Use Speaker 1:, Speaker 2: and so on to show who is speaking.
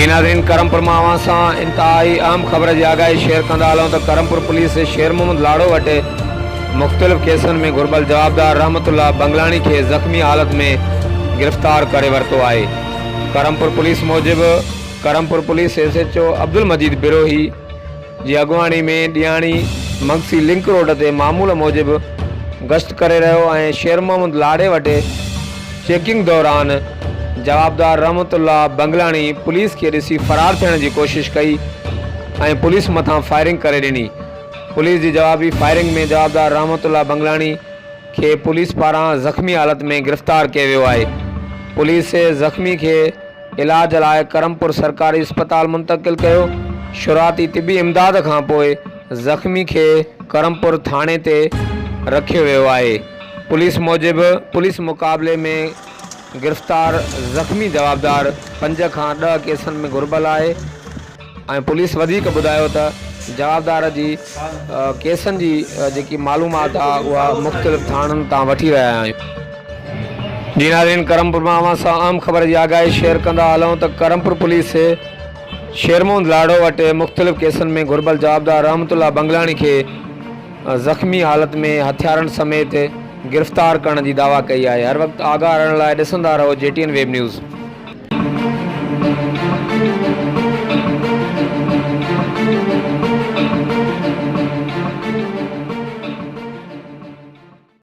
Speaker 1: जी नाज़रीन, करमपुर मां सां इंतहाई अहम ख़बर जी आगाही शेयर कंदा हलूं त करमपुर पुलिस शेर मोहम्मद लाड़ो वटि मुख़्तलिफ़ केसनि में घुर्बल जवाबदार रहमतुल्लाह बंगलानी के ज़ख़्मी हालत में गिरफ़्तार करे वरितो आहे। करमपुर पुलिस मूजिबि करमपुर पुलिस SHO अब्दुल मजीद बिरोही जी अॻुवाणी में ॾियाणी मगसी लिंक रोड ते मामूल मूजिबि गश्त करे रहियो ऐं शेर मोहम्मद लाड़े वटि चेकिंग दौरान जवाबदार रहमतुल्लाह बंगलानी पुलिस के ॾिसी फ़रार थियण जी कोशिश कई ऐं पुलिस मथां फायरिंग करे ॾिनी। पुलिस जी जवाबी फायरिंग में जवाबदार रहमतुल्लाह बंगलानी के पुलिस पारां ज़ख़्मी हालत में गिरफ़्तार किया वियो आहे। पुलिस ज़ख़्मी के इलाज लाइ करमपुर सरकारी अस्पताल मुंतक़िल कयो। शुरूआती तिबी इमदाद खां पोइ ज़ख़्मी के करमपुर थाणे ते रखियो वियो आहे। पुलिस मूजिबि पुलिस मुक़ाबले में गिरफ़्तार ज़ख़्मी जवाबदार 5 खां 10 केसनि में घुर्बल आहे ऐं पुलिस वधीक ॿुधायो त जवाबदार जी केसनि जी जेकी मालूमात आहे उहा मुख़्तलिफ़ थाणनि तां वठी रहिया आहियूं। जी नाज़रीन, करमपुर मां सां अहम ख़बर जी आगाही शेयर कंदा हलूं त करमपुर पुलिस शेर मोहम्मद लाड़ो वटि मुख़्तलिफ़ केसनि में घुर्बल जवाबदार रहमतुल्लाह बंगलानी के ज़ख़्मी हालत में हथियारनि समेत गिरफ़्तार करण जी दावा कई आहे। हर वक़्तु आगाह रहण लाइ ॾिसंदा रहो JTN वेब न्यूज़।